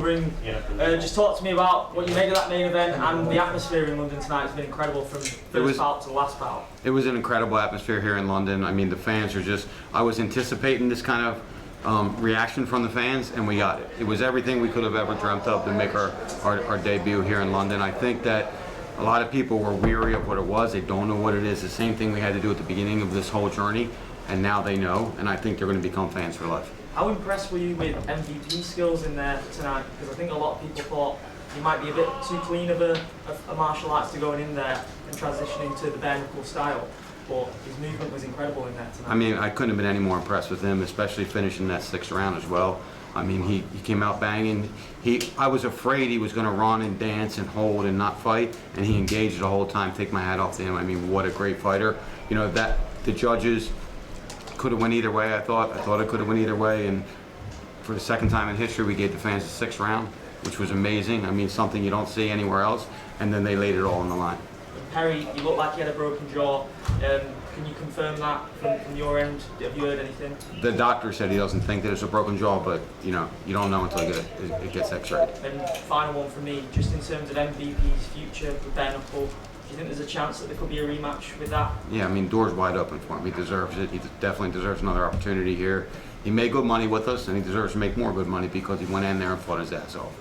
ring. Just talk to me about what you made of that main event, and the atmosphere in London tonight has been incredible from first bout to the last bout. It was an incredible atmosphere here in London. I mean, the fans are just, I was anticipating this kind of reaction from the fans, and we got it. It was everything we could have ever dreamt of to make our debut here in London. I think that a lot of people were weary of what it was. They don't know what it is. The same thing we had to do at the beginning of this whole journey, and now they know, and I think they're going to become fans for life. How impressed were you with MVP skills in there tonight? Because I think a lot of people thought he might be a bit too clean of a martial arts to going in there and transitioning to the bare knuckle style. But his movement was incredible in there tonight. I mean, I couldn't have been any more impressed with him, especially finishing that 6th round as well. I mean, he came out banging. I was afraid he was going to run and dance and hold and not fight, and he engaged the whole time. Take my hat off to him. I mean, what a great fighter. You know, that the judges could have went either way. I thought it could have went either way, and for the 2nd time in history, we gave the fans the 6th round, which was amazing. I mean, something you don't see anywhere else, and then they laid it all on the line. Perry, you looked like you had a broken jaw. Can you confirm that from your end? Have you heard anything? The doctor said he doesn't think that it's a broken jaw, but you know, you don't know until it gets x-rayed. And final one for me, just in terms of MVP's future with bare knuckle, do you think there's a chance that there could be a rematch with that? Yeah, I mean, door's wide open for him. He deserves it. He definitely deserves another opportunity here. He made good money with us, and he deserves to make more good money because he went in there and fought his ass off.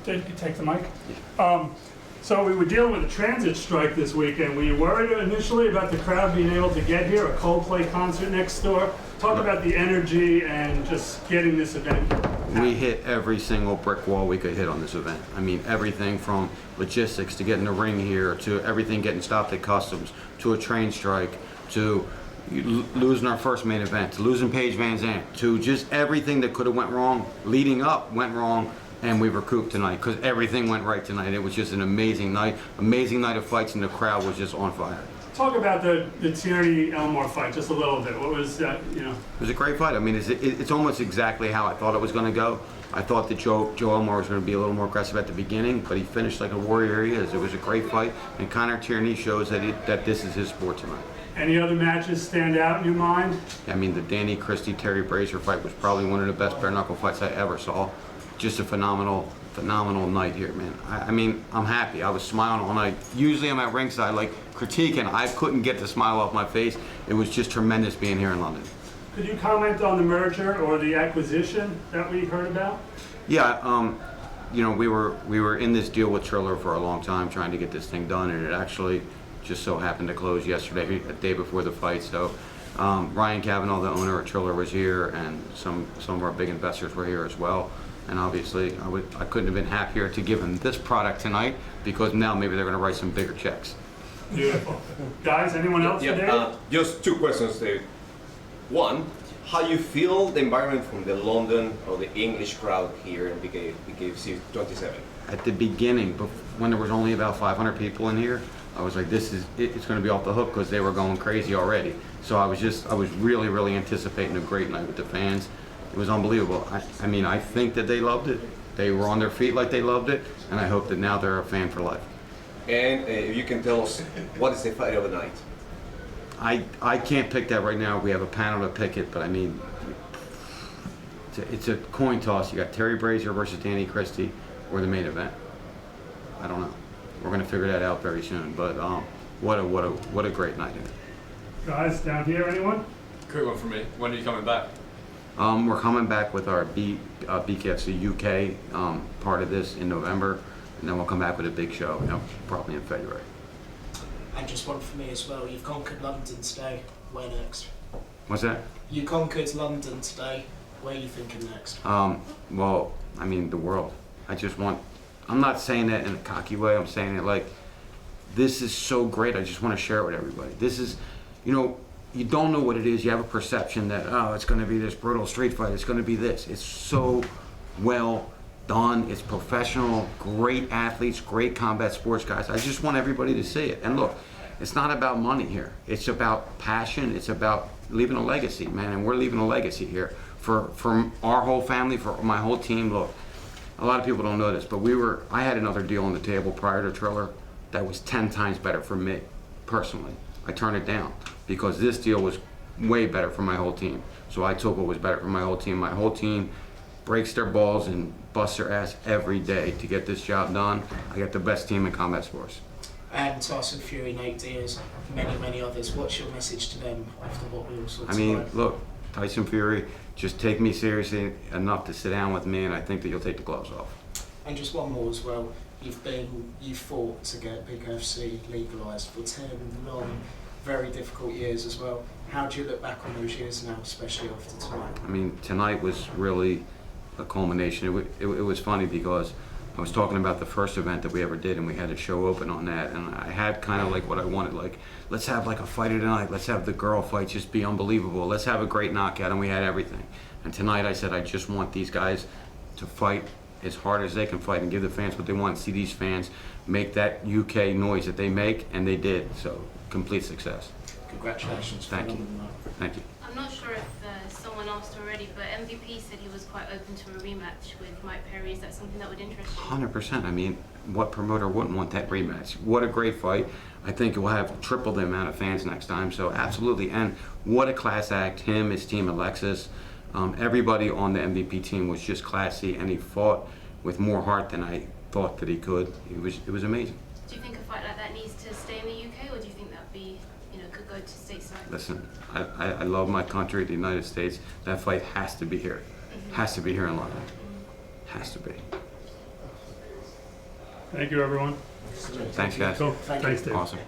Did you take the mic? Yeah. So we were dealing with a transit strike this weekend. Were you worried initially about the crowd being able to get here, a Coldplay concert next door? Talk about the energy and just getting this event. We hit every single brick wall we could hit on this event. I mean, everything from logistics to getting the ring here, to everything getting stopped at customs, to a train strike, to losing our first main event, to losing Paige Van Zandt, to just everything that could have went wrong leading up went wrong. And we recouped tonight because everything went right tonight. It was just an amazing night of fights, and the crowd was just on fire. Talk about the Tierney Elmore fight just a little bit. What was that? You know, it was a great fight. I mean, it's almost exactly how I thought it was going to go. I thought that Joe Elmore was going to be a little more aggressive at the beginning, but he finished like a warrior he is. It was a great fight, and Connor Tierney shows that this is his sport tonight. Any other matches stand out in your mind? I mean, the Danny Christie-Terry Brazier fight was probably one of the best bare knuckle fights I ever saw. Just a phenomenal night here, man. I mean, I'm happy. I was smiling all night. Usually I'm at ringside, like, critiquing. I couldn't get the smile off my face. It was just tremendous being here in London. Could you comment on the merger or the acquisition that we heard about? Yeah, you know, we were in this deal with Triller for a long time, trying to get this thing done, and it actually just so happened to close yesterday, a day before the fight. So Ryan Cavanaugh, the owner of Triller, was here, and some of our big investors were here as well. And obviously, I couldn't have been happier to give them this product tonight, because now maybe they're going to write some bigger checks. Beautiful. Guys, anyone else today? Just 2 questions, Dave. One, how you feel the environment from the London or the English crowd here in BKFC 27? At the beginning, when there was only about 500 people in here, I was like, it's going to be off the hook, because they were going crazy already. So I was really anticipating a great night with the fans. It was unbelievable. I mean, I think that they loved it. They were on their feet like they loved it, and I hope that now they're a fan for life. And if you can tell us, what is the fight of the night? I can't pick that right now. We have a panel to pick it, but I mean, it's a coin toss. You got Terry Brazier versus Danny Christie, or the main event. I don't know. We're going to figure that out very soon. But what a great night. Guys, down here, anyone? Quick one from me. When are you coming back? We're coming back with our BKFC UK part of this in November, and then we'll come back with a big show, you know, probably in February. And just one for me as well. You've conquered London today. Where next? What's that? You conquered London today. Where are you thinking next? Well, I mean, the world. I'm not saying that in a cocky way. I'm saying it like, this is so great. I just want to share it with everybody. This is, you know, you don't know what it is. You have a perception that, oh, it's going to be this brutal street fight. It's going to be this. It's so well done. It's professional, great athletes, great combat sports guys. I just want everybody to see it. And look, it's not about money here. It's about passion. It's about leaving a legacy, man. And we're leaving a legacy here for our whole family, for my whole team. Look, a lot of people don't know this, but I had another deal on the table prior to Triller that was 10 times better for me, personally. I turned it down because this deal was way better for my whole team. So I took what was better for my whole team. My whole team breaks their balls and busts their ass every day to get this job done. I got the best team in combat sports. And Tyson Fury, Nate Diaz, many others. What's your message to them after what we all saw tonight? I mean, look, Tyson Fury, just take me seriously enough to sit down with me, and I think that you'll take the gloves off. And just one more as well. You fought to get BKFC legalised for 10 long, very difficult years as well. How do you look back on those years now, especially after tonight? I mean, tonight was really a culmination. It was funny because I was talking about the first event that we ever did, and we had a show open on that, and I had kind of like what I wanted, like, let's have like a fighter tonight, let's have the girl fight just be unbelievable, let's have a great knockout, and we had everything. And tonight I said I just want these guys to fight as hard as they can fight and give the fans what they want, see these fans make that UK noise that they make, and they did, so complete success. Congratulations. Thank you. Thank you. I'm not sure if someone asked already, but MVP said he was quite open to a rematch with Mike Perry. Is that something that would interest you? 100%. I mean, what promoter wouldn't want that rematch? What a great fight. I think we'll have triple the amount of fans next time, so absolutely. And what a class act. Him, his team, Alexis, everybody on the MVP team was just classy, and he fought with more heart than I thought that he could. It was amazing. Do you think a fight like that needs to stay in the UK, or do you think that would be, could go to stateside? Listen, I love my country, the United States. That fight has to be here. Has to be here in London. Has to be. Thank you, everyone. Thanks, guys. Cool. Thanks, Dave. Awesome.